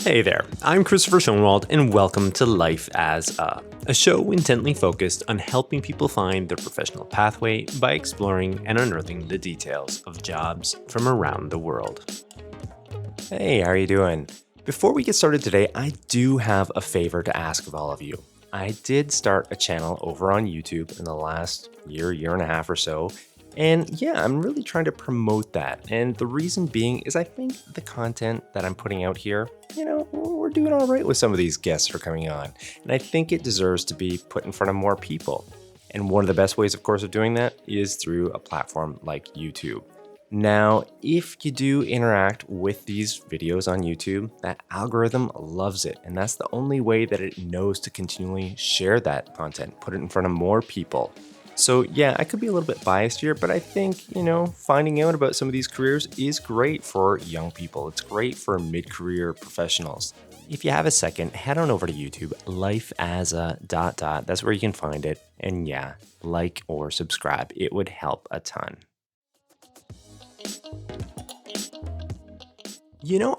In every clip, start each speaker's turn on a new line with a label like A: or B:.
A: Hey there, I'm Christopher Schoenwald, and welcome to Life as a show intently focused on helping people find their professional pathway by exploring and unearthing the details of jobs from around the world. Hey, how are you doing? Before we get started today, I do have a favor to ask of all of you. I did start a channel over on YouTube in the last year and a half or so. And yeah, I'm really trying to promote that. And the reason being is I think the content that I'm putting out here, we're doing all right with some of these guests that are coming on. And I think it deserves to be put in front of more people. And one of the best ways, of course, of doing that is through a platform like YouTube. Now, if you do interact with these videos on YouTube, that algorithm loves it. And that's the only way that it knows to continually share that content, put it in front of more people. So yeah, I could be a little bit biased here, but I think, finding out about some of these careers is great for young people. It's great for mid-career professionals. If you have a second, head on over to YouTube, life as a ... That's where you can find it. And yeah, like or subscribe. It would help a ton.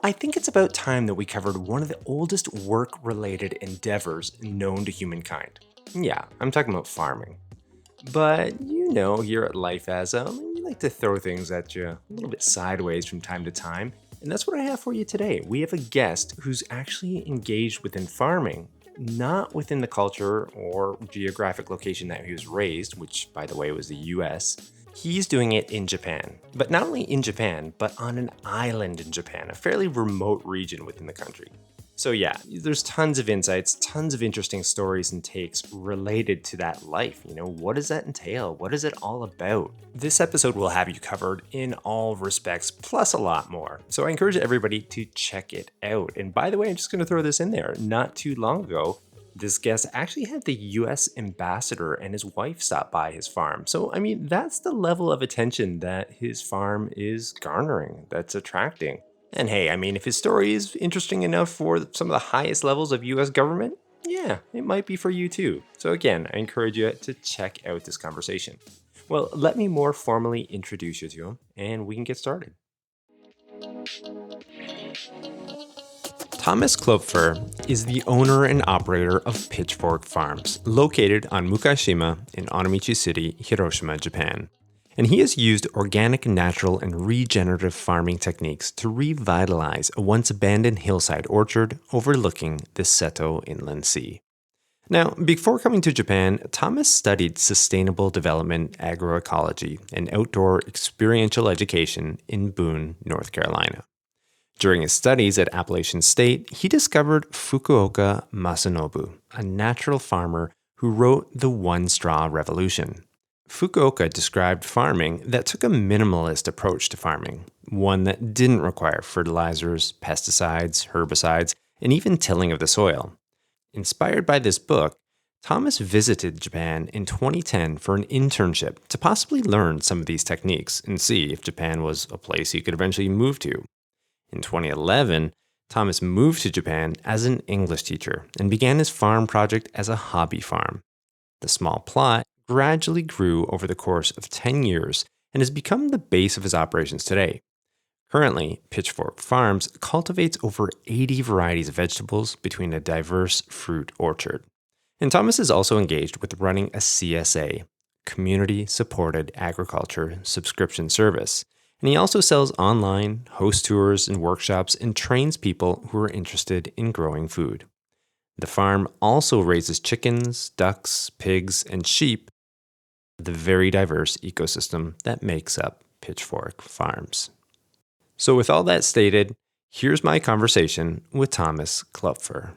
A: I think it's about time that we covered one of the oldest work-related endeavors known to humankind. Yeah, I'm talking about farming. But here at Life As we like to throw things at you a little bit sideways from time to time. And that's what I have for you today. We have a guest who's actually engaged within farming, not within the culture or geographic location that he was raised, which, by the way, was the US. He's doing it in Japan. But not only in Japan, but on an island in Japan, a fairly remote region within the country. So yeah, there's tons of insights, tons of interesting stories and takes related to that life. What does that entail? What is it all about? This episode will have you covered in all respects, plus a lot more. So I encourage everybody to check it out. And by the way, I'm just going to throw this in there. Not too long ago, this guest actually had the US ambassador and his wife stop by his farm. So, that's the level of attention that his farm is garnering, that's attracting. And hey, if his story is interesting enough for some of the highest levels of US government, yeah, it might be for you too. So again, I encourage you to check out this conversation. Well, let me more formally introduce you to him and we can get started. Thomas Kloepfer is the owner and operator of Pitchfork Farms, located on Fukuoka in Onomichi City, Hiroshima, Japan. And he has used organic, natural, and regenerative farming techniques to revitalize a once abandoned hillside orchard overlooking the Seto Inland Sea. Now, before coming to Japan, Thomas studied sustainable development, agroecology, and outdoor experiential education in Boone, North Carolina. During his studies at Appalachian State, he discovered Fukuoka Masanobu, a natural farmer who wrote The One Straw Revolution. Fukuoka described farming that took a minimalist approach to farming, one that didn't require fertilizers, pesticides, herbicides, and even tilling of the soil. Inspired by this book, Thomas visited Japan in 2010 for an internship to possibly learn some of these techniques and see if Japan was a place he could eventually move to. In 2011, Thomas moved to Japan as an English teacher and began his farm project as a hobby farm. The small plot gradually grew over the course of 10 years and has become the base of his operations today. Currently, Pitchfork Farms cultivates over 80 varieties of vegetables between a diverse fruit orchard. And Thomas is also engaged with running a CSA, Community Supported Agriculture subscription service. And he also sells online, hosts tours and workshops, and trains people who are interested in growing food. The farm also raises chickens, ducks, pigs, and sheep, the very diverse ecosystem that makes up Pitchfork Farms. So with all that stated, here's my conversation with Thomas Kloepfer.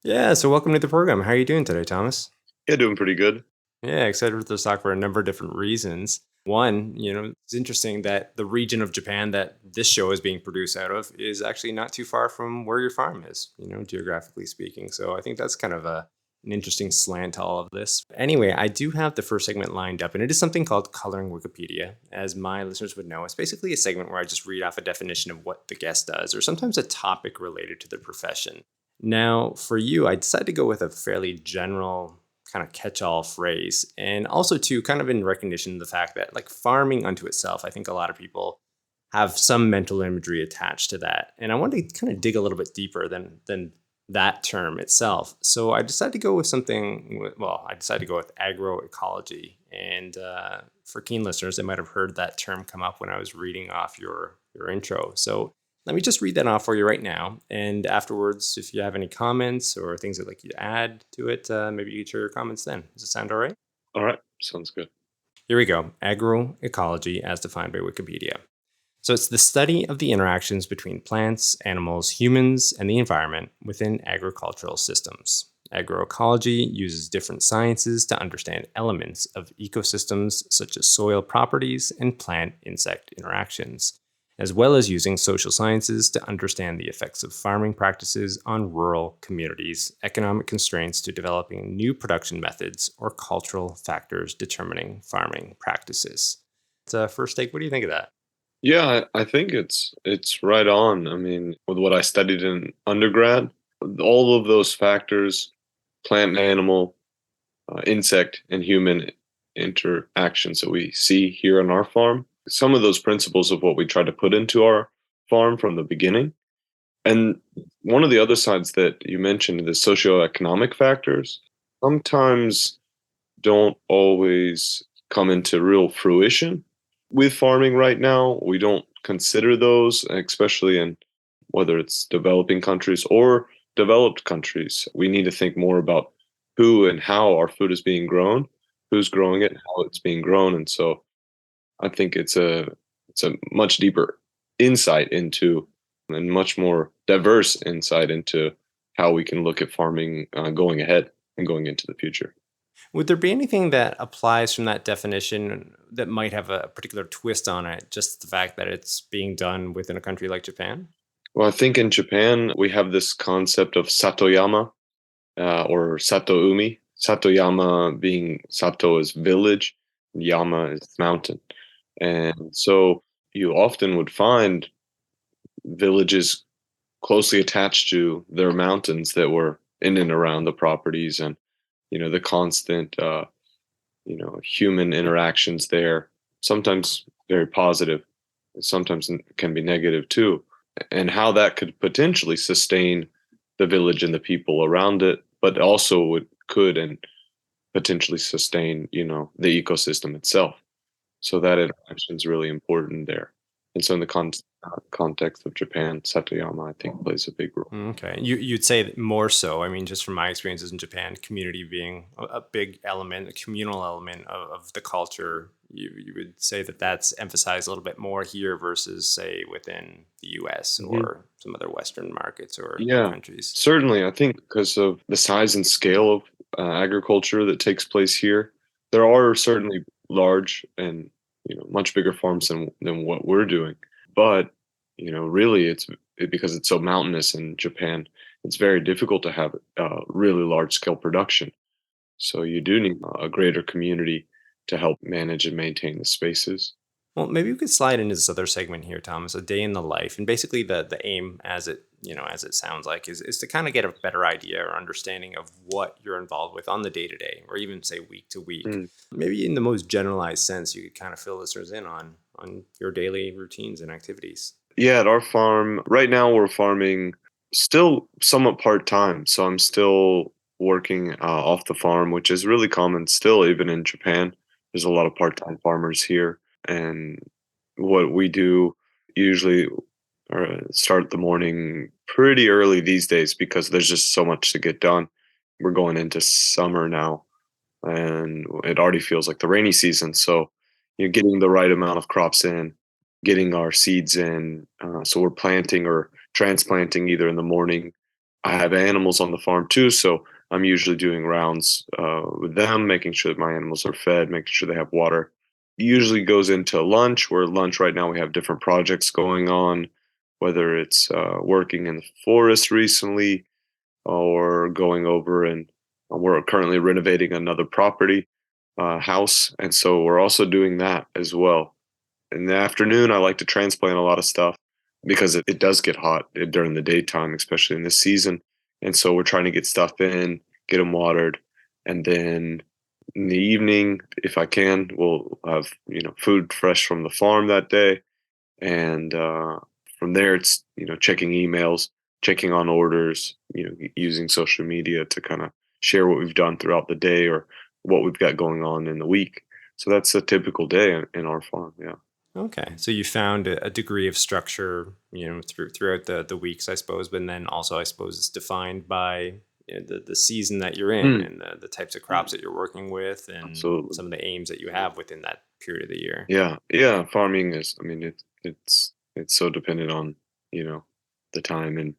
A: Yeah, so welcome to the program. How are you doing today, Thomas?
B: Yeah, doing pretty good.
A: Yeah, excited for this talk for a number of different reasons. One, it's interesting that the region of Japan that this show is being produced out of is actually not too far from where your farm is, geographically speaking. So I think that's kind of an interesting slant to all of this. Anyway, I do have the first segment lined up, and it is something called Coloring Wikipedia. As my listeners would know, it's basically a segment where I just read off a definition of what the guest does, or sometimes a topic related to the profession. Now, for you, I decided to go with a fairly general kind of catch-all phrase, and also too kind of in recognition of the fact that like farming unto itself, I think a lot of people have some mental imagery attached to that. And I wanted to kind of dig a little bit deeper than that term itself. So I decided to go with I decided to go with agroecology. And for keen listeners, they might have heard that term come up when I was reading off your intro. So let me just read that off for you right now. And afterwards, if you have any comments or things you'd like you to add to it, maybe you can share your comments then. Does it sound all right?
B: All right. Sounds good.
A: Here we go. Agroecology as defined by Wikipedia. So it's the study of the interactions between plants, animals, humans, and the environment within agricultural systems. Agroecology uses different sciences to understand elements of ecosystems such as soil properties and plant-insect interactions, as well as using social sciences to understand the effects of farming practices on rural communities, economic constraints to developing new production methods, or cultural factors determining farming practices. First take, what do you think of that?
B: Yeah, I think it's right on. I mean, with what I studied in undergrad, all of those factors, plant and animal, insect and human interactions that we see here on our farm, some of those principles of what we try to put into our farm from the beginning. And one of the other sides that you mentioned, the socioeconomic factors, sometimes don't always come into real fruition with farming right now. We don't consider those, especially in whether it's developing countries or developed countries. We need to think more about who and how our food is being grown, who's growing it, how it's being grown. And so I think it's a much deeper insight into and much more diverse insight into how we can look at farming going ahead and going into the future.
A: Would there be anything that applies from that definition that might have a particular twist on it, just the fact that it's being done within a country like Japan?
B: Well, I think in Japan we have this concept of satoyama or satoumi. Satoyama being sato is village, yama is mountain, and so you often would find villages closely attached to their mountains that were in and around the properties, and the constant human interactions there, sometimes very positive, sometimes can be negative too, and how that could potentially sustain the village and the people around it, but also could and potentially sustain, the ecosystem itself. So that interaction is really important there. And so in the context of Japan, Satoyama, I think, plays a big role.
A: Okay. You'd say that more so. I mean, just from my experiences in Japan, community being a big element, a communal element of the culture, you would say that that's emphasized a little bit more here versus, say, within the US
B: Mhm.
A: or some other Western markets or
B: Yeah,
A: countries.
B: certainly. I think because of the size and scale of agriculture that takes place here, there are certainly large and much bigger farms than what we're doing. But really, because it's so mountainous in Japan, it's very difficult to have really large scale production. So you do need a greater community to help manage and maintain the spaces.
A: Well, maybe we could slide into this other segment here, Thomas, a day in the life. And basically the aim as it sounds like is to kind of get a better idea or understanding of what you're involved with on the day to day or even say week to week.
B: Mm.
A: Maybe in the most generalized sense, you could kind of fill listeners in on your daily routines and activities.
B: Yeah, at our farm, right now we're farming still somewhat part time. So I'm still working off the farm, which is really common still, even in Japan. There's a lot of part time farmers here. And what we do usually start the morning pretty early these days because there's just so much to get done. We're going into summer now, and it already feels like the rainy season. So, getting the right amount of crops in, getting our seeds in. So we're planting or transplanting either in the morning. I have animals on the farm too, so I'm usually doing rounds with them, making sure that my animals are fed, making sure they have water. Usually goes into lunch. Where lunch right now we have different projects going on, whether it's working in the forest recently or going over and we're currently renovating another property house, and so we're also doing that as well. In the afternoon, I like to transplant a lot of stuff because it does get hot during the daytime, especially in this season. And so we're trying to get stuff in, get them watered, and then in the evening, if I can, we'll have food fresh from the farm that day, and from there it's checking emails, checking on orders, using social media to kind of share what we've done throughout the day or what we've got going on in the week. So that's a typical day in our farm. Yeah.
A: Okay, so you found a degree of structure, throughout the weeks, I suppose, but then also, I suppose, it's defined by the season that you're in
B: Mm,
A: and the types of crops that you're working with and
B: absolutely.
A: some of the aims that you have within that period of the year.
B: Yeah, yeah. Farming is. I mean, it's so dependent on you know the time and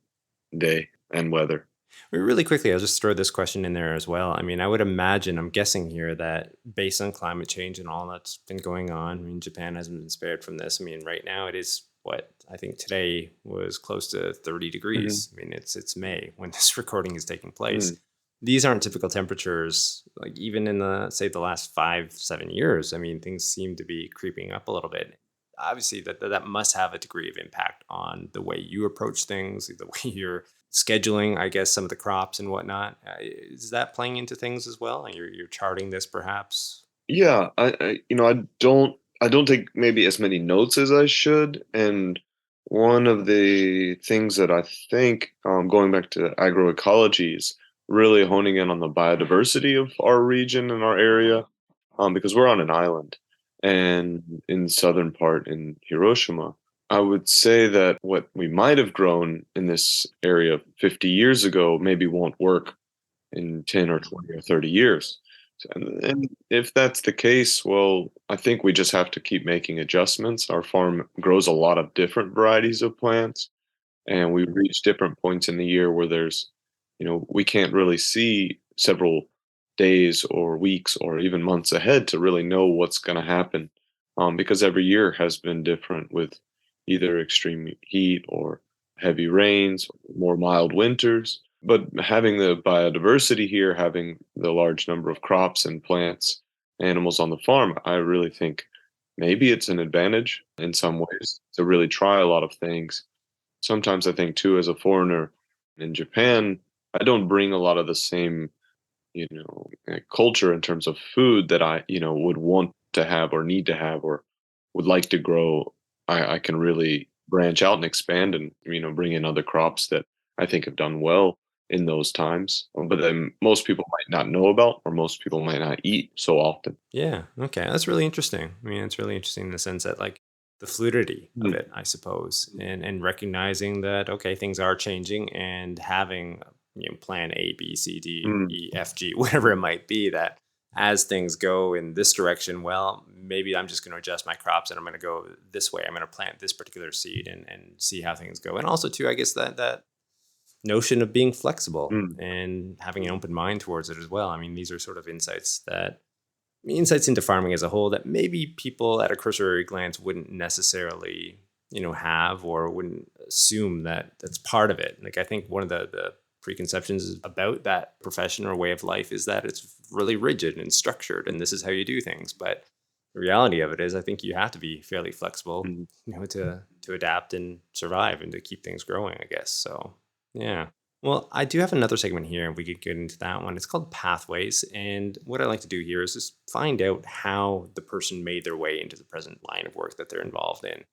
B: day and weather.
A: Really quickly, I'll just throw this question in there as well. I mean, I would imagine, I'm guessing here that based on climate change and all that's been going on, I mean, Japan hasn't been spared from this. I mean, right now it is what I think today was close to 30
B: Hmm.
A: degrees. I mean, it's May when this recording is taking place.
B: Mm,
A: These aren't typical temperatures, like even in the, say, the last 5, 7 years. I mean, things seem to be creeping up a little bit. Obviously, that must have a degree of impact on the way you approach things, the way you're scheduling, I guess, some of the crops and whatnot. Is that playing into things as well? And you're charting this perhaps?
B: yeah, I don't take maybe as many notes as I should, and one of the things that I think, going back to agroecology, is really honing in on the biodiversity of our region and our area, because we're on an island, and in the southern part in Hiroshima, I would say that what we might have grown in this area 50 years ago maybe won't work in 10 or 20 or 30 years. And if that's the case, well, I think we just have to keep making adjustments. Our farm grows a lot of different varieties of plants, and we reach different points in the year where we can't really see several days or weeks or even months ahead to really know what's going to happen, because every year has been different with either extreme heat or heavy rains, more mild winters. But having the biodiversity here, having the large number of crops and plants, animals on the farm, I really think maybe it's an advantage in some ways to really try a lot of things. Sometimes I think too, as a foreigner in Japan, I don't bring a lot of the same, culture in terms of food that I, would want to have or need to have or would like to grow. I can really branch out and expand and, bring in other crops that I think have done well in those times, but then most people might not know about or most people might not eat so often.
A: Yeah. Okay. That's really interesting. I mean, it's really interesting in the sense that, like, the fluidity of
B: Mm,
A: it, I suppose, and recognizing that, okay, things are changing and having, plan A, B, C, D,
B: mm,
A: E, F, G, whatever it might be, that as things go in this direction, well, maybe I'm just going to adjust my crops and I'm going to go this way. I'm going to plant this particular seed and see how things go. And also, too, I guess that notion of being flexible
B: mm,
A: and having an open mind towards it as well. I mean, these are sort of insights into farming as a whole that maybe people at a cursory glance wouldn't necessarily, have or wouldn't assume that that's part of it. Like, I think one of the preconceptions about that profession or way of life is that it's really rigid and structured and this is how you do things. But the reality of it is, I think you have to be fairly flexible,
B: mm.
A: to adapt and survive and to keep things growing, I guess. So, yeah. Well, I do have another segment here, and we could get into that one. It's called Pathways. And what I like to do here is just find out how the person made their way into the present line of work that they're involved in.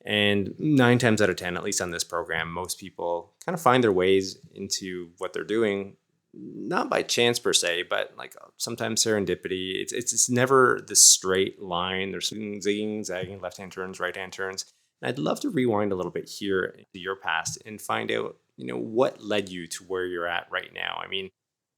A: And 9 times out of 10, at least on this program, most people kind of find their ways into what they're doing, not by chance per se, but like sometimes serendipity. It's never this straight line. There's zigging, zagging, left hand turns, right hand turns. And I'd love to rewind a little bit here into your past and find out, what led you to where you're at right now. I mean,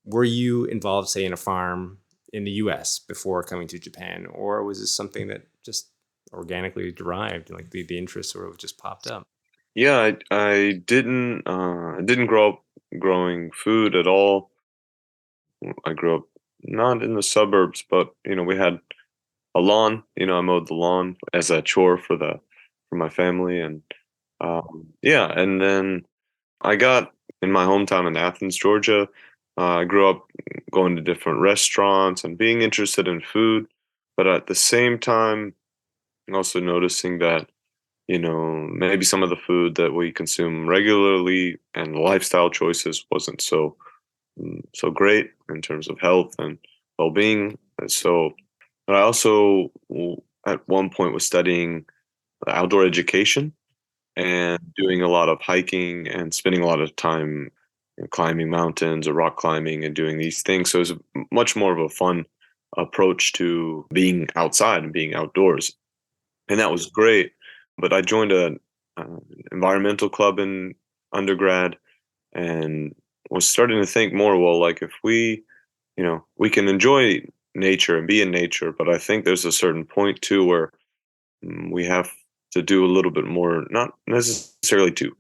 A: were you involved, say, in a farm in the US before coming to Japan, or was this something that just organically derived, like the interest sort of just popped up?
B: Yeah, I didn't grow up growing food at all. I grew up not in the suburbs, but we had a lawn. I mowed the lawn as a chore for my family, and yeah, and then I got in my hometown in Athens, Georgia. I grew up going to different restaurants and being interested in food, but at the same time, also noticing that maybe some of the food that we consume regularly and lifestyle choices wasn't so great in terms of health and well-being. And so, but I also at one point was studying outdoor education and doing a lot of hiking and spending a lot of time climbing mountains or rock climbing and doing these things. So it was much more of a fun approach to being outside and being outdoors, and that was great. But I joined a environmental club in undergrad and was starting to think more, well, like if we can enjoy nature and be in nature, but I think there's a certain point too where we have to do a little bit more, not necessarily to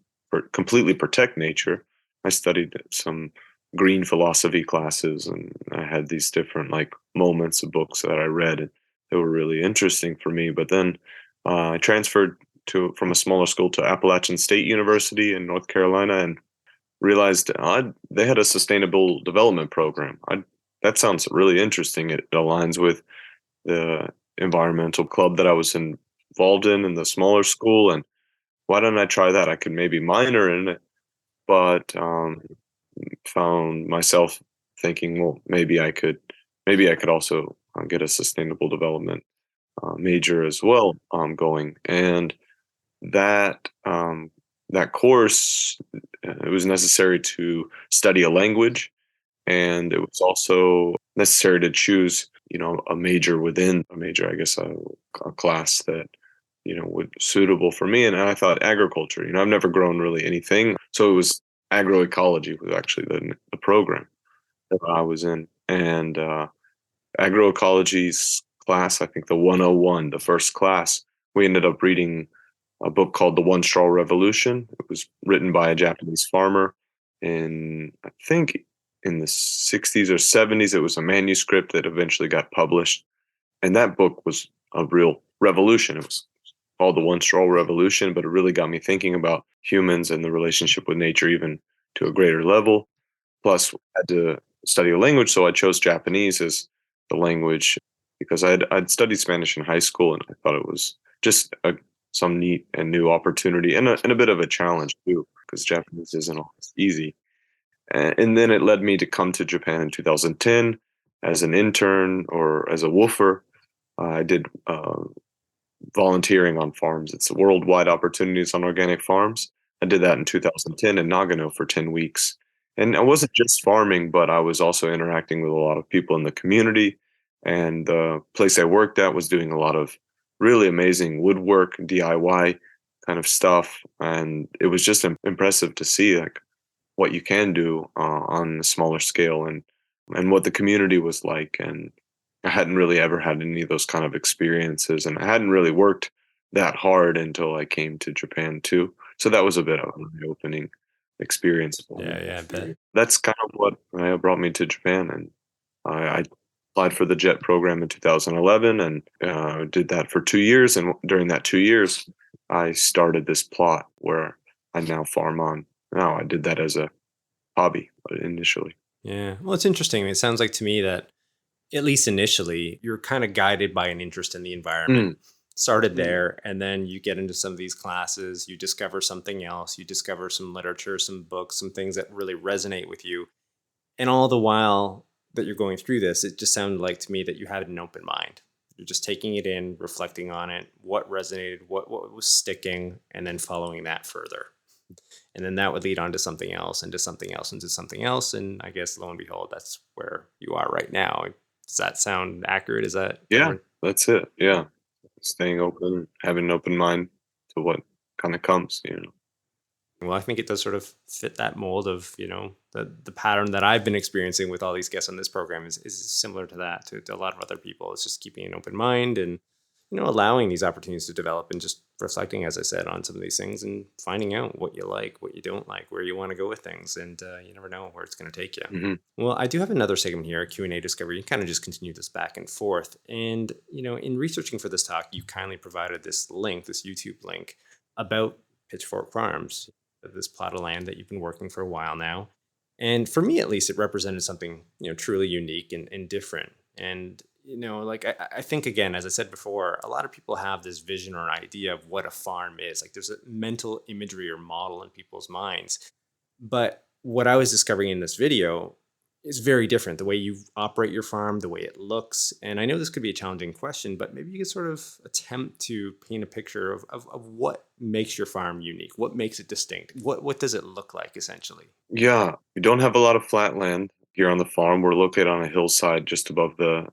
B: completely protect nature. I studied some green philosophy classes, and I had these different like moments of books that I read and that were really interesting for me. But then I transferred to from a smaller school to Appalachian State University in North Carolina, and realized they had a sustainable development program. That sounds really interesting. It aligns with the environmental club that I was involved in the smaller school, and why don't I try that? I could maybe minor in it, but found myself thinking, well, maybe I could also get a sustainable development major as well going, and that that course it was necessary to study a language, and it was also necessary to choose a major within a major, I guess, a class that would suitable for me. And I thought agriculture. I've never grown really anything, so it was agroecology was actually the program that I was in. And agroecology's class, I think the 101, the first class, we ended up reading a book called The One Straw Revolution. It was written by a Japanese farmer in, I think, in the 60s or 70s. It was a manuscript that eventually got published. And that book was a real revolution. It was called The One Straw Revolution, but it really got me thinking about humans and the relationship with nature even to a greater level. Plus, I had to study a language, so I chose Japanese as the language because I'd studied Spanish in high school, and I thought it was just some neat and new opportunity and a bit of a challenge too, because Japanese isn't always easy. And then it led me to come to Japan in 2010 as an intern or as a woofer. I did volunteering on farms. It's worldwide opportunities on organic farms. I did that in 2010 in Nagano for 10 weeks. And I wasn't just farming, but I was also interacting with a lot of people in the community. And the place I worked at was doing a lot of really amazing woodwork, DIY kind of stuff. And it was just impressive to see like what you can do on a smaller scale and what the community was like. And I hadn't really ever had any of those kind of experiences, and I hadn't really worked that hard until I came to Japan too. So that was a bit of an eye-opening experience for me.
A: Yeah, I bet.
B: That's kind of what brought me to Japan, and I applied for the JET program in 2011 and did that for 2 years. And during that 2 years, I started this plot where I now farm on. Now I did that as a hobby initially.
A: Yeah. Well, it's interesting. It sounds like to me that at least initially, you're kind of guided by an interest in the environment.
B: Mm.
A: Started there, and then you get into some of these classes, you discover something else, you discover some literature, some books, some things that really resonate with you. And all the while that you're going through this, it just sounded like to me that you had an open mind. You're just taking it in, reflecting on it, what resonated, what was sticking, and then following that further. And then that would lead on to something else, and to something else, and to something else. And I guess lo and behold, that's where you are right now. Does that sound accurate? Is that
B: Yeah, that's it. Yeah. Staying open, having an open mind to what kind of comes.
A: Well, I think it does sort of fit that mold of, the pattern that I've been experiencing with all these guests on this program is similar to that, to a lot of other people. It's just keeping an open mind and, allowing these opportunities to develop and just reflecting, as I said, on some of these things and finding out what you like, what you don't like, where you want to go with things. And you never know where it's going to take you.
B: Hmm.
A: Well, I do have another segment here, a Q&A discovery. You kind of just continue this back and forth. And, in researching for this talk, you kindly provided this link, this YouTube link about Pitchfork Farms, this plot of land that you've been working for a while now. And for me, at least, it represented something, truly unique and different. And, I think, again, as I said before, a lot of people have this vision or an idea of what a farm is. Like there's a mental imagery or model in people's minds. But what I was discovering in this video is very different. The way you operate your farm, the way it looks. And I know this could be a challenging question, but maybe you could sort of attempt to paint a picture of what makes your farm unique, what makes it distinct, what does it look like essentially?
B: Yeah, we don't have a lot of flat land here on the farm. We're located on a hillside just above the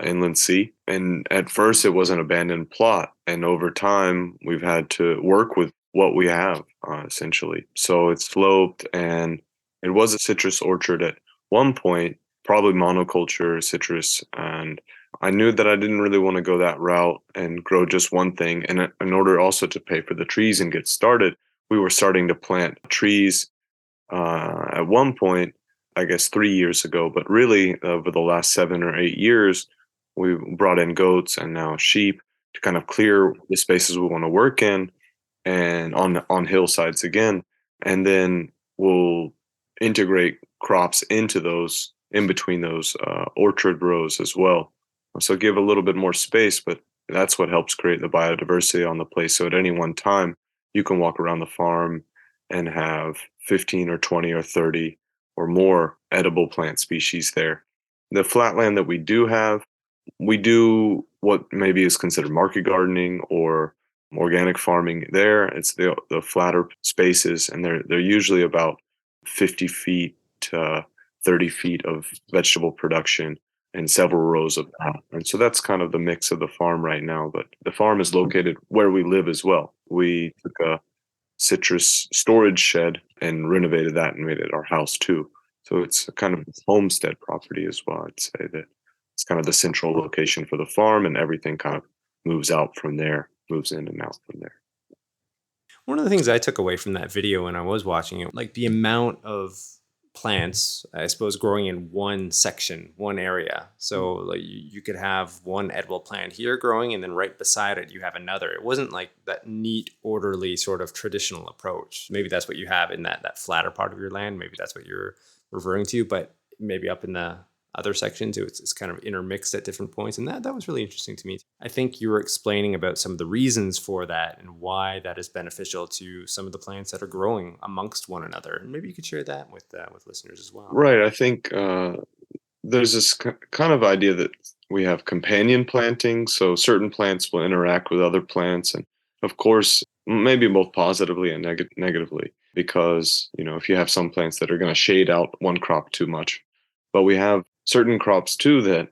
B: inland sea. And at first, it was an abandoned plot. And over time, we've had to work with what we have, essentially. So it's sloped, and it was a citrus orchard at one point, probably monoculture citrus. And I knew that I didn't really want to go that route and grow just one thing. And in order also to pay for the trees and get started, we were starting to plant trees at one point, I guess 3 years ago, but really over the last 7 or 8 years, we brought in goats and now sheep to kind of clear the spaces we want to work in and on hillsides again. And then we'll integrate crops into those in between those orchard rows as well. So give a little bit more space, but that's what helps create the biodiversity on the place. So at any one time, you can walk around the farm and have 15 or 20 or 30 or more edible plant species there. The flatland that we do have, we do what maybe is considered market gardening or organic farming there. It's the flatter spaces, and they're usually about 50 feet to 30 feet of vegetable production and several rows of that. And so that's kind of the mix of the farm right now. But the farm is located where we live as well. We took a citrus storage shed and renovated that and made it our house too. So it's a kind of homestead property as well. I'd say that it's kind of the central location for the farm, and everything kind of moves out from there, moves in and out from there.
A: One of the things I took away from that video when I was watching it, like the amount of plants, I suppose, growing in one section, one area. So like you could have one edible plant here growing, and then right beside it, you have another. It wasn't like that neat, orderly sort of traditional approach. Maybe that's what you have in that flatter part of your land. Maybe that's what you're referring to, but maybe up in the other sections, it's kind of intermixed at different points. And that was really interesting to me. I think you were explaining about some of the reasons for that and why that is beneficial to some of the plants that are growing amongst one another. And maybe you could share that with listeners as well.
B: Right. I think there's this kind of idea that we have companion planting. So certain plants will interact with other plants. And of course, maybe both positively and negatively, because, if you have some plants that are going to shade out one crop too much, but we have certain crops too that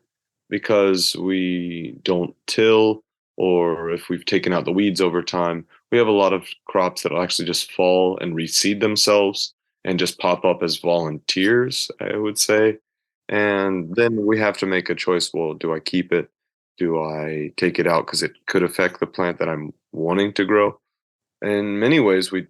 B: because we don't till or if we've taken out the weeds over time, we have a lot of crops that will actually just fall and reseed themselves and just pop up as volunteers, I would say. And then we have to make a choice. Well, do I keep it? Do I take it out because it could affect the plant that I'm wanting to grow? In many ways, we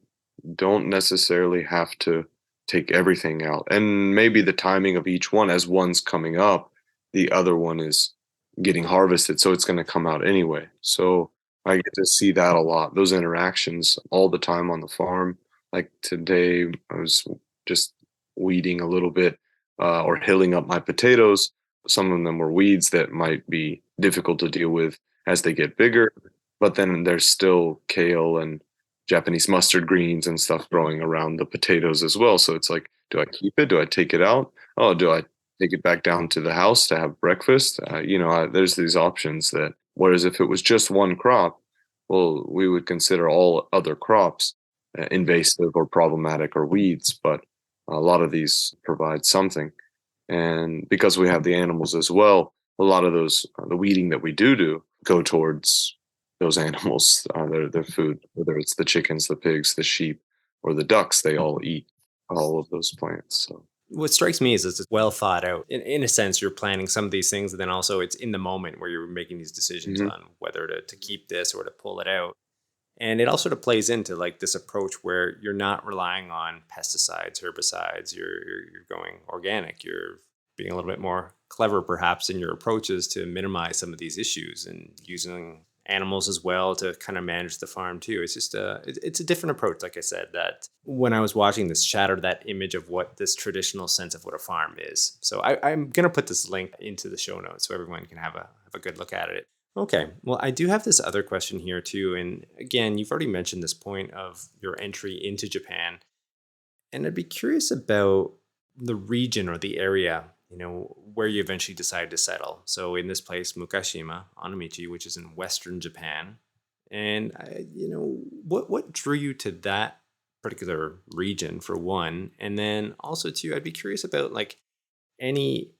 B: don't necessarily have to take everything out. And maybe the timing of each one, as one's coming up, the other one is getting harvested. So it's going to come out anyway. So I get to see that a lot, those interactions all the time on the farm. Like today, I was just weeding a little bit or hilling up my potatoes. Some of them were weeds that might be difficult to deal with as they get bigger, but then there's still kale and Japanese mustard greens and stuff growing around the potatoes as well. So it's like, do I keep it? Do I take it out? Oh, do I take it back down to the house to have breakfast? There's these options that, whereas if it was just one crop, well, we would consider all other crops invasive or problematic or weeds, but a lot of these provide something. And because we have the animals as well, a lot of those, the weeding that we do go towards those animals, their food, whether it's the chickens, the pigs, the sheep, or the ducks, they all eat all of those plants. So
A: What strikes me is it's well thought out. In a sense, you're planning some of these things, and then also it's in the moment where you're making these decisions
B: mhm.
A: on whether to keep this or to pull it out. And it all sort of plays into like this approach where you're not relying on pesticides, herbicides. You're going organic. you're being a little bit more clever perhaps in your approaches to minimize some of these issues, and using animals as well to kind of manage the farm too. It's just it's a different approach, like I said, that when I was watching this shattered that image of what this traditional sense of what a farm is. So I'm going to put this link into the show notes so everyone can have a good look at it. Okay. Well, I do have this other question here too. And again, you've already mentioned this point of your entry into Japan. And I'd be curious about the region or the area where you eventually decide to settle. So in this place, Mukashima, Onamichi, which is in Western Japan. And, what drew you to that particular region for one? And then also two, I'd be curious about like any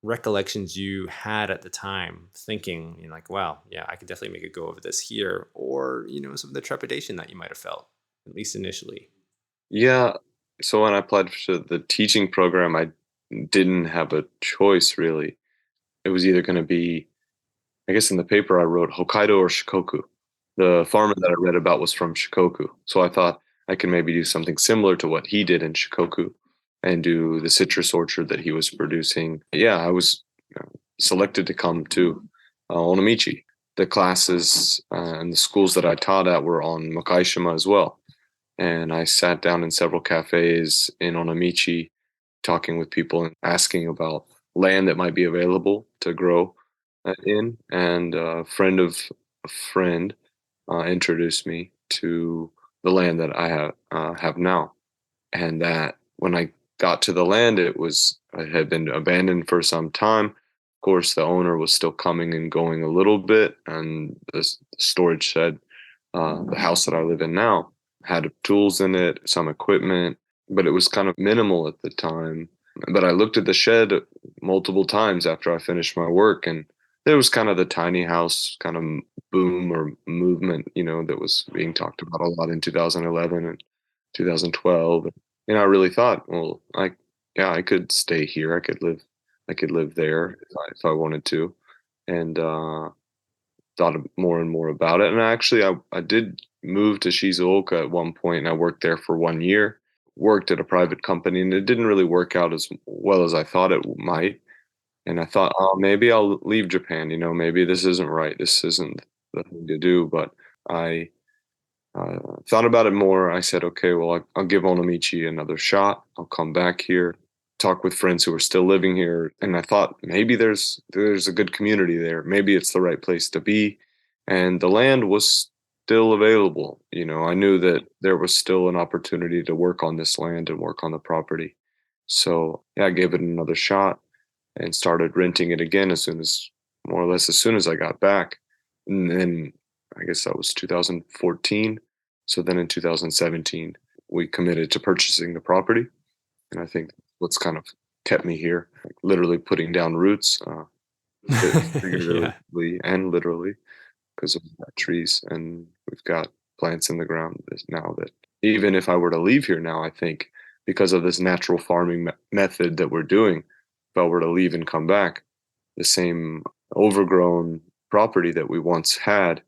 A: recollections you had at the time thinking, like, wow, yeah, I could definitely make a go of this here, or, some of the trepidation that you might have felt, at least initially.
B: Yeah. So when I applied for the teaching program, I didn't have a choice really. It was either going to be, I guess in the paper I wrote Hokkaido or Shikoku. The farmer that I read about was from Shikoku. So I thought I could maybe do something similar to what he did in Shikoku and do the citrus orchard that he was producing. Yeah, I was selected to come to Onamichi. The classes and the schools that I taught at were on Makaishima as well. And I sat down in several cafes in Onamichi, talking with people and asking about land that might be available to grow in. And a friend of a friend introduced me to the land that I have now. And that when I got to the land, it had been abandoned for some time. Of course, the owner was still coming and going a little bit, and the storage shed, the house that I live in now, had tools in it, some equipment, but it was kind of minimal at the time. But I looked at the shed multiple times after I finished my work, and there was kind of the tiny house kind of boom or movement, that was being talked about a lot in 2011 and 2012. And I really thought, well, yeah, I could stay here. I could live there if I wanted to. And thought more and more about it. And I did move to Shizuoka at one point, and I worked there for 1 year. Worked at a private company, and it didn't really work out as well as I thought it might. And I thought, oh, maybe I'll leave Japan. Maybe this isn't right. This isn't the thing to do. But I thought about it more. I said, okay, well, I'll give Onamichi another shot. I'll come back here, talk with friends who are still living here, and I thought maybe there's a good community there. Maybe it's the right place to be, and the land was still available. I knew that there was still an opportunity to work on this land and work on the property. So yeah, I gave it another shot and started renting it again more or less as soon as I got back. And then I guess that was 2014. So then in 2017, we committed to purchasing the property. And I think what's kind of kept me here, like literally putting down roots,
A: Yeah.
B: figuratively and literally, because we've got trees and we've got plants in the ground now that even if I were to leave here now, I think because of this natural farming method that we're doing, if I were to leave and come back, the same overgrown property that we once had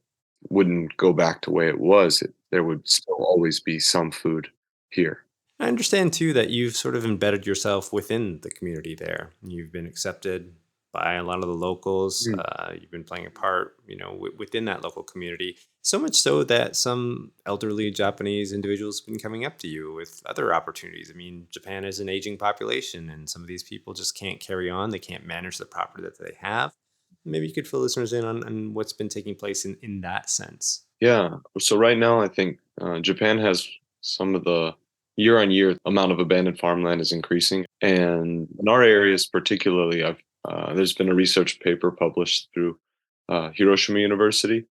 B: wouldn't go back to the way it was. There would still always be some food here.
A: I understand too that you've sort of embedded yourself within the community there. You've been accepted by a lot of the locals.
B: Mm.
A: You've been playing a part, within that local community. So much so that some elderly Japanese individuals have been coming up to you with other opportunities. I mean, Japan is an aging population, and some of these people just can't carry on. They can't manage the property that they have. Maybe you could fill listeners in on what's been taking place in that sense.
B: Yeah. So right now, I think Japan has some of the year on year amount of abandoned farmland is increasing, and in our areas particularly, there's been a research paper published through Hiroshima University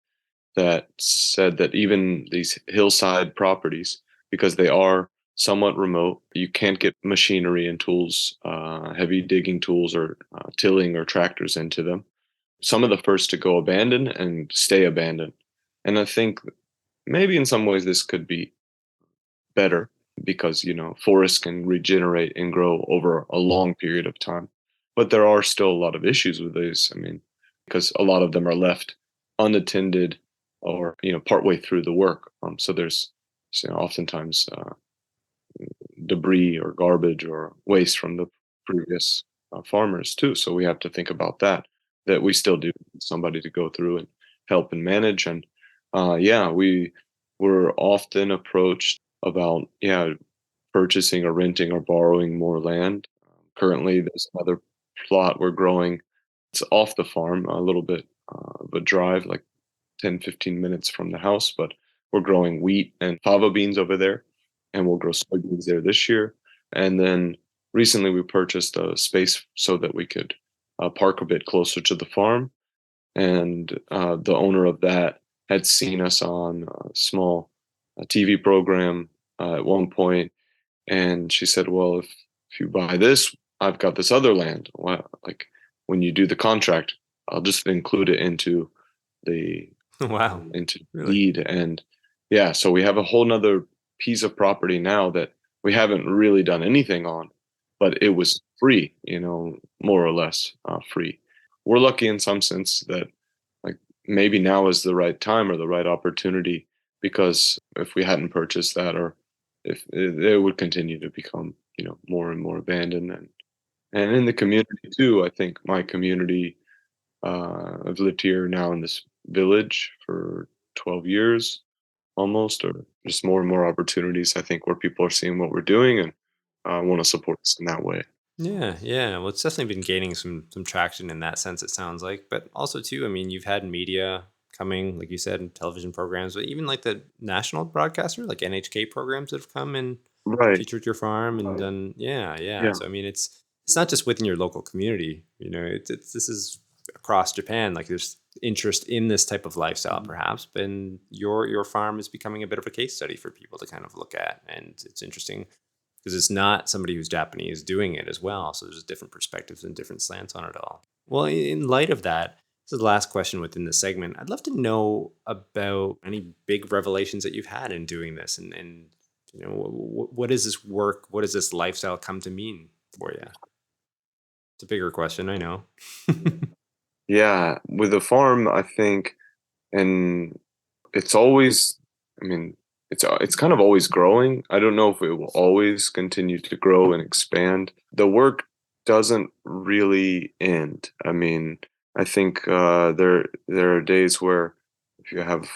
B: that said that even these hillside properties, because they are somewhat remote, you can't get machinery and tools, heavy digging tools or tilling or tractors into them. Some of the first to go abandoned and stay abandoned. And I think maybe in some ways this could be better because, forests can regenerate and grow over a long period of time. But there are still a lot of issues with these. I mean, because a lot of them are left unattended or, partway through the work. So there's, oftentimes debris or garbage or waste from the previous farmers too. So we have to think about that we still do need somebody to go through and help and manage. And yeah, we were often approached about, yeah, purchasing or renting or borrowing more land. Currently, there's another plot we're growing. It's off the farm, a little bit of a drive, like 10-15 minutes from the house, but we're growing wheat and fava beans over there, and we'll grow soybeans there this year. And then recently we purchased a space so that we could park a bit closer to the farm, and the owner of that had seen us on a small TV program at one point, and she said, "Well, if you buy this, I've got this other land. Well, like when you do the contract, I'll just include it the
A: Wow.
B: into
A: Really?
B: deed." And yeah, so we have a whole nother piece of property now that we haven't really done anything on, but it was free, more or less free. We're lucky in some sense that like maybe now is the right time or the right opportunity, because if we hadn't purchased that, or if it would continue to become, more and more abandoned. And in the community too, I think my community, I've lived here now in this village for 12 years almost, or just more and more opportunities, I think, where people are seeing what we're doing and want to support us in that way.
A: Yeah, yeah. Well, it's definitely been gaining some traction in that sense. It sounds like, but also too. I mean, you've had media coming, like you said, in television programs, but even like the national broadcaster, like NHK programs that have come and
B: Right.
A: featured your farm and done. Yeah, yeah.
B: Yeah.
A: So I mean, it's not just within your local community. It's this is across Japan. Like there's interest in this type of lifestyle, perhaps, but your farm is becoming a bit of a case study for people to kind of look at, and it's interesting because it's not somebody who's Japanese doing it as well. So there's different perspectives and different slants on it all. Well, in light of that, this is the last question within this segment. I'd love to know about any big revelations that you've had in doing this, and what is this work? What does this lifestyle come to mean for you? It's a bigger question, I know.
B: Yeah. With the farm, I think, and it's always, I mean, it's kind of always growing. I don't know if it will always continue to grow and expand. The work doesn't really end. I mean, I think there are days where if you have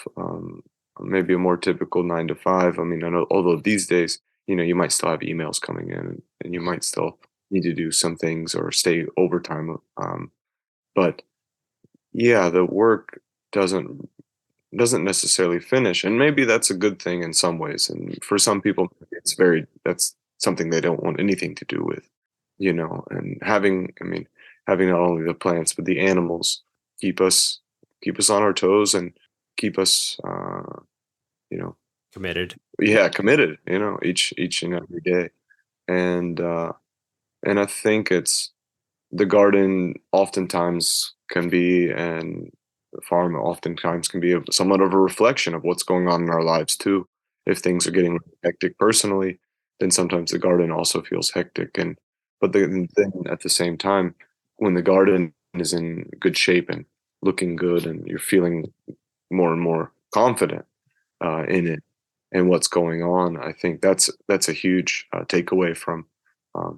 B: maybe a more typical 9 to 5. I mean, I know, although these days, you might still have emails coming in, and you might still need to do some things or stay overtime. But yeah, the work doesn't doesn't necessarily finish, and maybe that's a good thing in some ways, and for some people that's something they don't want anything to do with, and having not only the plants but the animals keep us keep us on our toes and keep us you know
A: Committed.
B: yeah, committed, each and every day. And uh and I think it's the garden oftentimes can be, and the farm oftentimes can be somewhat of a reflection of what's going on in our lives too. If things are getting hectic personally, then sometimes the garden also feels hectic. But then at the same time, when the garden is in good shape and looking good, and you're feeling more and more confident in it and what's going on, I think that's a huge takeaway from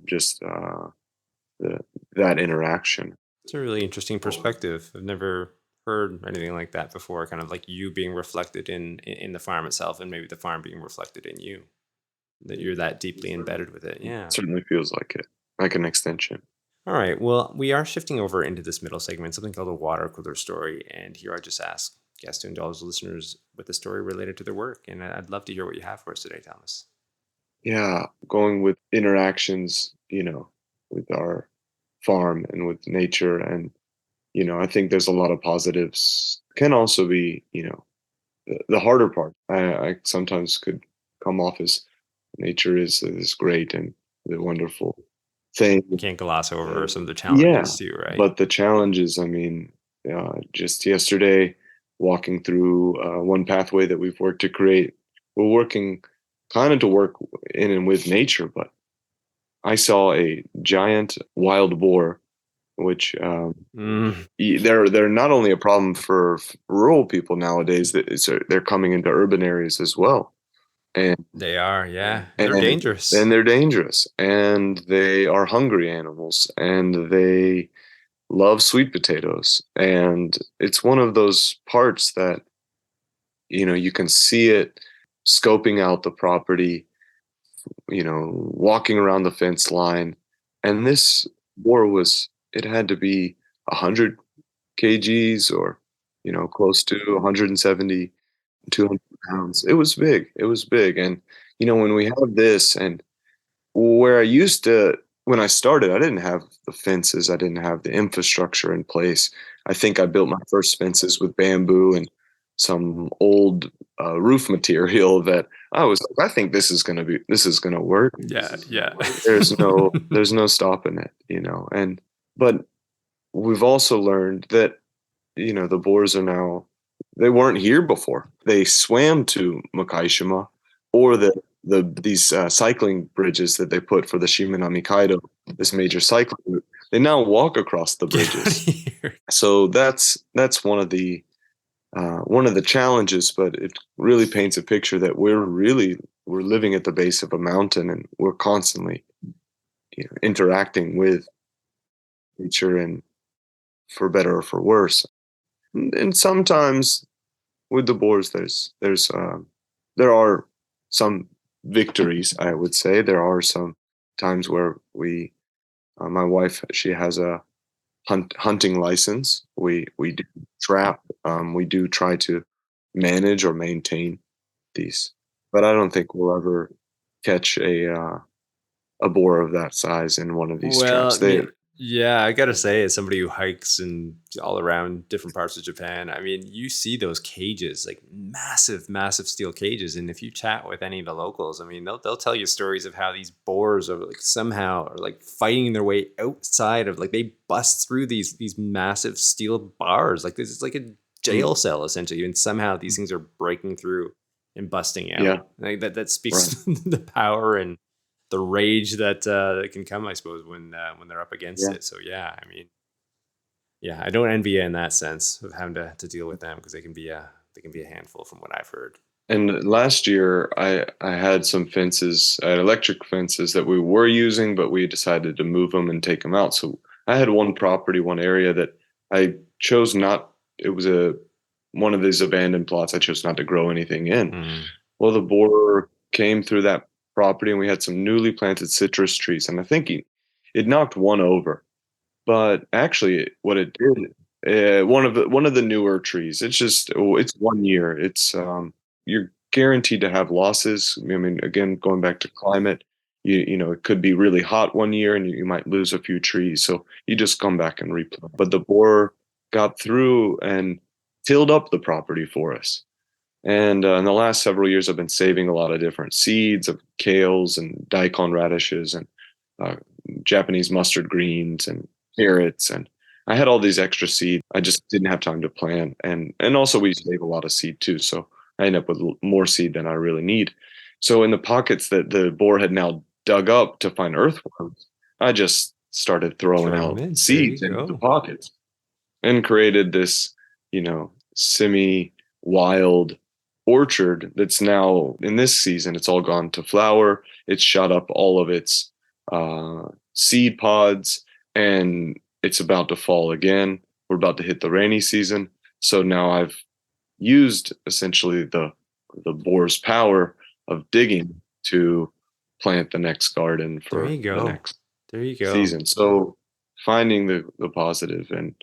B: just the that interaction.
A: It's a really interesting perspective. I've never heard anything like that before. Kind of like you being reflected in the farm itself, and maybe the farm being reflected in you. That you're that deeply embedded with it. Yeah.
B: Certainly feels like it, like an extension.
A: All right. Well, we are shifting over into this middle segment, something called a water cooler story. And here I just ask guests to indulge listeners with a story related to their work. And I'd love to hear what you have for us today, Thomas.
B: Yeah, going with interactions, with our farm and with nature, and I think there's a lot of positives. Can also be, the harder part. I sometimes could come off as nature is great and the wonderful thing.
A: You can't gloss over some of the
B: Yeah,
A: challenges too, right?
B: but the challenges, I mean, just yesterday, walking through one pathway that we've worked to create, we're working kind of to work in and with nature, but I saw a giant wild boar, which
A: Mm,
B: they're not only a problem for rural people nowadays, that they're coming into urban areas as well, and
A: they are, yeah. And they're
B: and
A: dangerous.
B: and they're dangerous, and they are hungry animals, and they love sweet potatoes. And it's one of those parts that, you can see it scoping out the property, walking around the fence line. And this boar it had to be 100 kgs, or, close to 170, 200 pounds. It was big. It was big. And, when we have this, and where I used to when I started, I didn't have the fences, I didn't have the infrastructure in place. I think I built my first fences with bamboo and some old roof material that I was like, I think this is gonna work.
A: Yeah, yeah.
B: There's no stopping it, you know. And but we've also learned that, you know, the boars are now, they weren't here before. They swam to Makaishima, or these cycling bridges that they put for the Shimanami Kaido, this major cycling route. They now walk across the
A: Get out of
B: bridges.
A: here.
B: So that's one of the challenges, but it really paints a picture that we're living at the base of a mountain, and we're constantly, you know, interacting with nature, and for better or for worse. And sometimes with the boars, there are some victories. I would say there are some times where my wife, she has a hunting license. We do trap. We do try to manage or maintain these, but I don't think we'll ever catch a boar of that size in one of these traps.
A: Well, yeah, I gotta say, as somebody who hikes and all around different parts of Japan, I mean, you see those cages, like massive, massive steel cages, and if you chat with any of the locals, I mean, they'll tell you stories of how these boars are like somehow are like fighting their way outside of, like, they bust through these massive steel bars, like this is like a
B: Mm,
A: jail cell essentially, and somehow these things are breaking through and busting out.
B: yeah,
A: Like that
B: right.
A: speaks to the power and the rage that can come, I suppose, when they're up against
B: Yeah.
A: it. So yeah, I mean, yeah, I don't envy you in that sense of having to deal with them because they can be a handful from what I've heard.
B: And last year, I had some fences, I had electric fences that we were using, but we decided to move them and take them out. So I had one property, one area that I chose not. It was a one of these abandoned plots. I chose not to grow anything in.
A: Mm.
B: Well, the boar came through that property, and we had some newly planted citrus trees, and I think it knocked one over. But actually, what it did, one of the newer trees. It's just it's 1 year. You're guaranteed to have losses. I mean, again, going back to climate, you know, it could be really hot 1 year, and you might lose a few trees. So you just come back and replant. But the boar got through and tilled up the property for us. And in the last several years, I've been saving a lot of different seeds of kales and daikon radishes and uh, Japanese mustard greens and carrots. And I had all these extra seed. I just didn't have time to plant. And also we save a lot of seed too. So I end up with more seed than I really need. So in the pockets that the boar had now dug up to find earthworms, I just started throwing
A: Throw them
B: out
A: in. There you
B: seeds into the
A: go.
B: pockets, and created this, you know, semi wild orchard that's now, in this season, it's all gone to flower. It's shot up all of its seed pods, and it's about to fall again. We're about to hit the rainy season. So now I've used essentially the boar's power of digging to plant the next garden
A: There
B: for
A: you
B: the
A: go.
B: next
A: There you go.
B: season. So finding the positive, and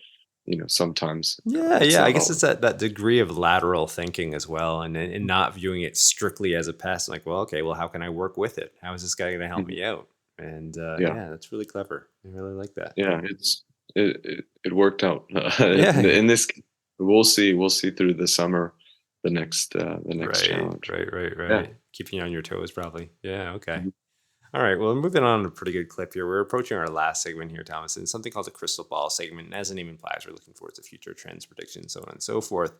B: you know, sometimes
A: Yeah,
B: it's
A: yeah. I
B: not
A: guess it's
B: always.
A: that degree of lateral thinking as well, and not viewing it strictly as a pest. Like, well, okay, well, how can I work with it? How is this guy going to help
B: Mhm.
A: me out? And
B: Yeah,
A: yeah, that's really clever. I really like that.
B: yeah, it worked out.
A: Yeah, yeah.
B: In this, we'll see through the summer the next
A: Right,
B: challenge.
A: right, right,
B: Yeah.
A: right. Keeping you on your toes, probably. Yeah, okay.
B: Mhm.
A: All right. Well, moving on to a pretty good clip here. We're approaching our last segment here, Thomas, and something called the crystal ball segment. And as the name implies, we're looking towards the future trends, predictions, so on and so forth.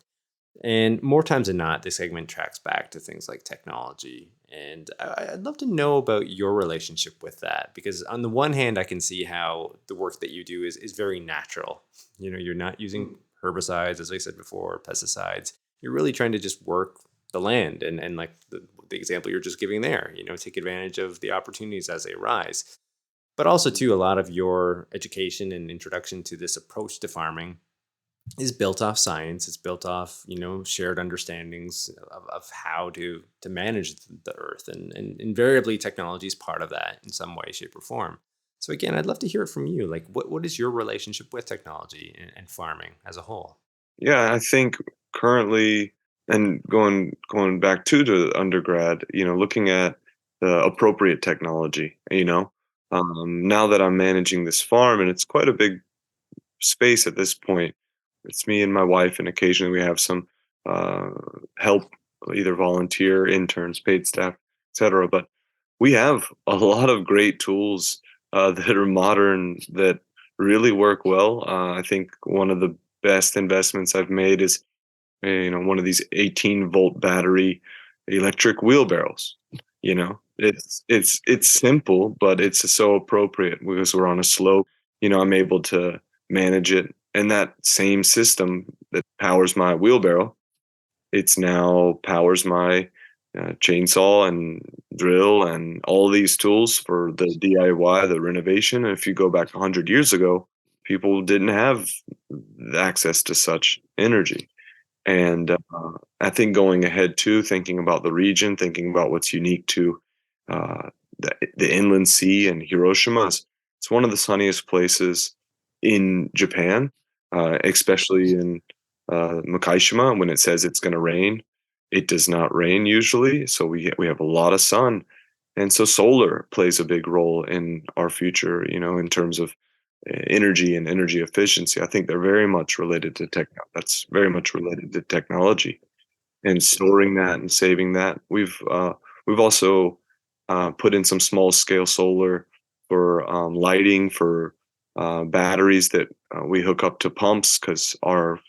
A: And more times than not, this segment tracks back to things like technology. And I'd love to know about your relationship with that, because on the one hand, I can see how the work that you do is very natural. You know, you're not using herbicides, as I said before, pesticides. You're really trying to just work the land and like the example you're just giving there, you know, take advantage of the opportunities as they arise. But also, too, a lot of your education and introduction to this approach to farming is built off science. It's built off, you know, shared understandings of how to manage the earth, and invariably technology is part of that in some way, shape, or form. So again, I'd love to hear it from you. Like, what is your relationship with technology and farming as a whole?
B: Yeah, I think currently, and going back to the undergrad, you know, looking at the appropriate technology, you know, Now that I'm managing this farm, and it's quite a big space at this point, it's me and my wife, and occasionally we have some uh, help, either volunteer, interns, paid staff, etc. But we have a lot of great tools that are modern that really work well. I think one of the best investments I've made is one of these 18-volt battery electric wheelbarrows. It's simple, but it's so appropriate because we're on a slope. I'm able to manage it, and that same system that powers my wheelbarrow, it's now powers my chainsaw and drill and all these tools for the DIY, the renovation. And if you go back 100 years ago, people didn't have access to such energy. And I think going ahead too, thinking about the region, thinking about what's unique to the inland sea and Hiroshima, it's one of the sunniest places in Japan, especially in Makaishima. When it says it's going to rain, it does not rain usually. So we have a lot of sun, and so solar plays a big role in our future. In terms of energy and energy efficiency. I think they're very much related to tech. That's very much related to technology and storing that and saving that. We've also put in some small scale solar for lighting, for batteries that we hook up to pumps because our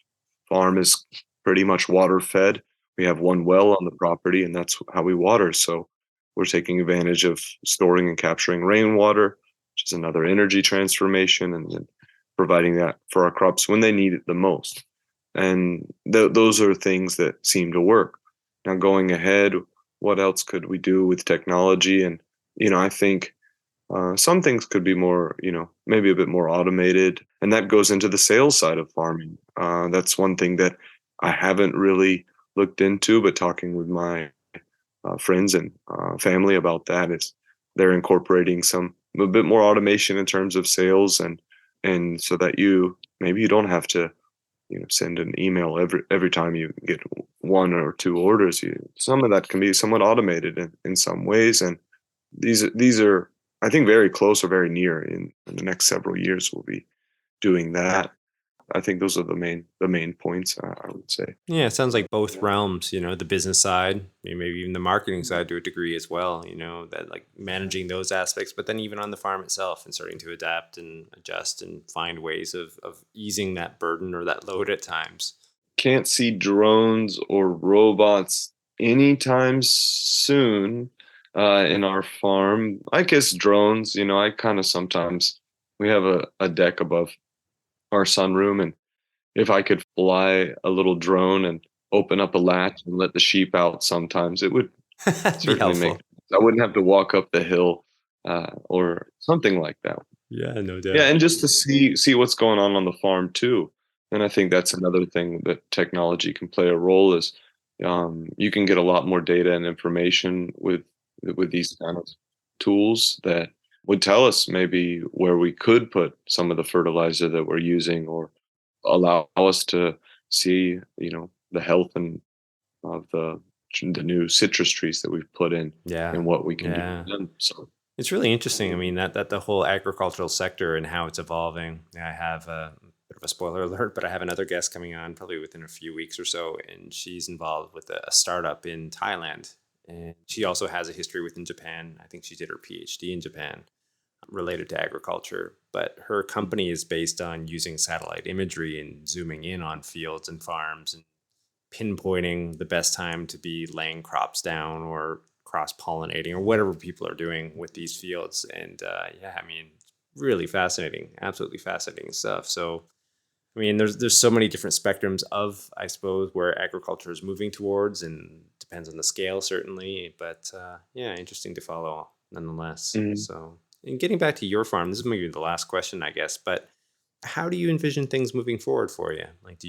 B: farm is pretty much water fed. We have one well on the property, and that's how we water. So we're taking advantage of storing and capturing rainwater, which is another energy transformation, and then providing that for our crops when they need it the most. And those are things that seem to work. Now, going ahead, what else could we do with technology? And I think some things could be more, maybe a bit more automated, and that goes into the sales side of farming. That's one thing that I haven't really looked into, but talking with my friends and family about that is they're incorporating a bit more automation in terms of sales, and so that maybe you don't have to send an email every time you get one or two orders. Some of that can be somewhat automated in some ways, and these are, I think, very close or very near. In the next several years we'll be doing that. I think those are the main points, I would say.
A: Yeah, it sounds like both realms, the business side, maybe even the marketing side to a degree as well, that like managing those aspects, but then even on the farm itself and starting to adapt and adjust and find ways of easing that burden or that load at times.
B: Can't see drones or robots anytime soon in our farm. I guess drones, I kind of sometimes, we have a deck above our sunroom, and if I could fly a little drone and open up a latch and let the sheep out sometimes, it would
A: That'd be
B: certainly make
A: helpful.
B: sense. I wouldn't have to walk up the hill or something like that.
A: Yeah, no
B: Yeah,
A: doubt.
B: and just to see what's going on the farm too. And I think that's another thing that technology can play a role is you can get a lot more data and information with these kind of tools that would tell us maybe where we could put some of the fertilizer that we're using, or allow us to see the health and of the new citrus trees that we've put in,
A: Yeah.
B: and what we can do with
A: Yeah.
B: them. So
A: It's really interesting. I mean, that the whole agricultural sector and how it's evolving. I have a bit of a spoiler alert, but I have another guest coming on probably within a few weeks or so, and she's involved with a startup in Thailand, and she also has a history within Japan. I think she did her PhD in Japan related to agriculture, but her company is based on using satellite imagery and zooming in on fields and farms and pinpointing the best time to be laying crops down or cross pollinating or whatever people are doing with these fields. And yeah, I mean, really fascinating, absolutely fascinating stuff. So, I mean, there's so many different spectrums of, I suppose, where agriculture is moving towards, and depends on the scale certainly. But yeah, interesting to follow nonetheless.
B: mhm.
A: So, and getting back to your farm, this is maybe the last question, I guess. But how do you envision things moving forward for you? Like,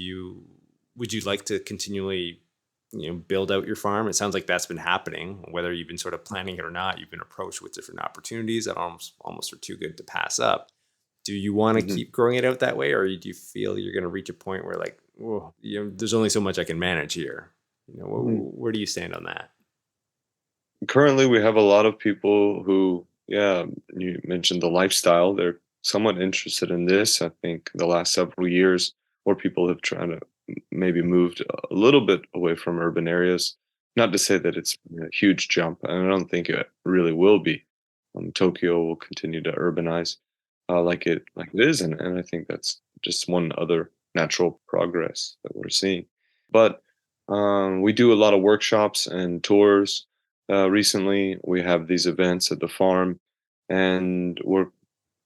A: would you like to continually, build out your farm? It sounds like that's been happening. Whether you've been sort of planning it or not, you've been approached with different opportunities that almost are too good to pass up. Do you want to
B: Mhm.
A: keep growing it out that way, or do you feel you're going to reach a point where, like, whoa, there's only so much I can manage here?
B: Mhm.
A: Where do you stand on that?
B: Currently, we have a lot of people who Yeah, you mentioned the lifestyle. They're somewhat interested in this. I think the last several years, more people have tried to maybe moved a little bit away from urban areas. Not to say that it's a huge jump, and I don't think it really will be. Tokyo will continue to urbanize like it is, and I think that's just one other natural progress that we're seeing. But we do a lot of workshops and tours. Recently, we have these events at the farm, and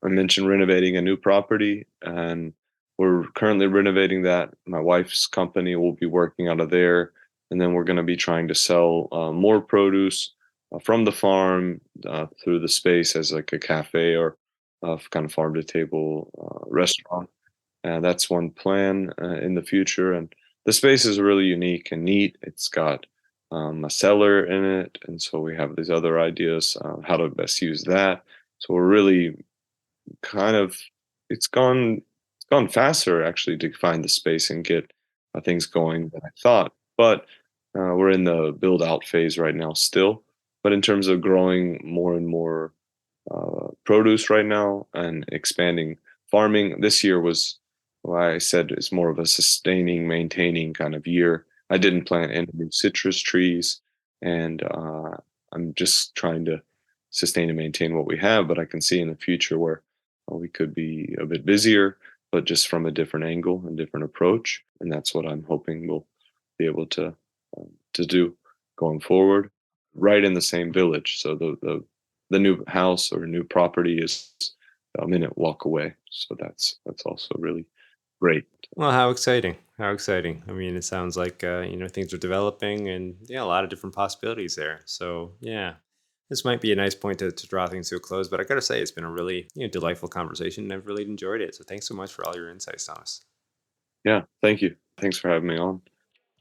B: I mentioned renovating a new property, and we're currently renovating that. My wife's company will be working out of there, and then we're going to be trying to sell more produce from the farm through the space as like a cafe or kind of farm to table restaurant. And that's one plan in the future. And the space is really unique and neat. It's got a cellar in it, and so we have these other ideas how to best use that. So we're really kind of it's gone faster actually to find the space and get things going than I thought. But we're in the build out phase right now still. But in terms of growing more and more produce right now and expanding farming, this year was why I said it's more of a sustaining, maintaining kind of year. I didn't plant any new citrus trees, and I'm just trying to sustain and maintain what we have. But I can see in the future where we could be a bit busier, but just from a different angle and different approach. And that's what I'm hoping we'll be able to do going forward, right in the same village. So the new house or new property is a minute walk away. So that's also really great.
A: Well, how exciting. How exciting. I mean, it sounds like, things are developing and yeah, a lot of different possibilities there. So yeah, this might be a nice point to draw things to a close, but I got to say, it's been a really, delightful conversation and I've really enjoyed it. So thanks so much for all your insights, Thomas.
B: Yeah, thank you. Thanks for having me on.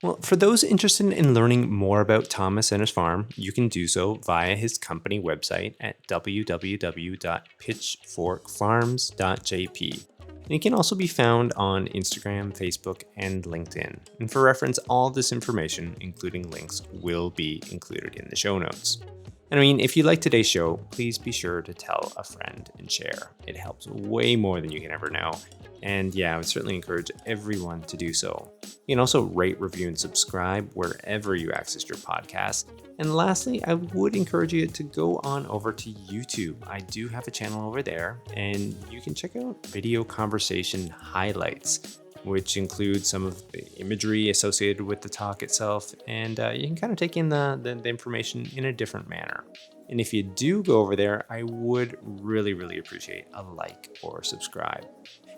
A: Well, for those interested in learning more about Thomas and his farm, you can do so via his company website at www.pitchforkfarms.jp. And it can also be found on Instagram, Facebook, and LinkedIn. And for reference, all this information, including links, will be included in the show notes. And I mean, if you like today's show, please be sure to tell a friend and share. It helps way more than you can ever know. And yeah, I would certainly encourage everyone to do so. You can also rate, review, and subscribe wherever you access your podcast. And lastly, I would encourage you to go on over to YouTube. I do have a channel over there, and you can check out video conversation highlights, which include some of the imagery associated with the talk itself, and you can kind of take in the information in a different manner. And if you do go over there, I would really, really appreciate a like or subscribe.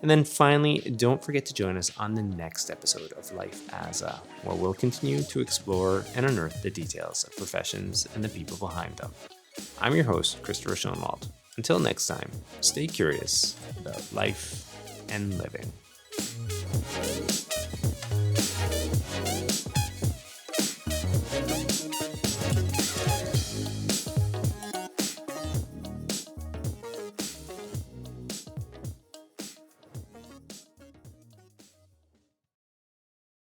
A: And then finally, don't forget to join us on the next episode of Life as A, where we'll continue to explore and unearth the details of professions and the people behind them. I'm your host, Christopher Schoenwald. Until next time, stay curious about life and living.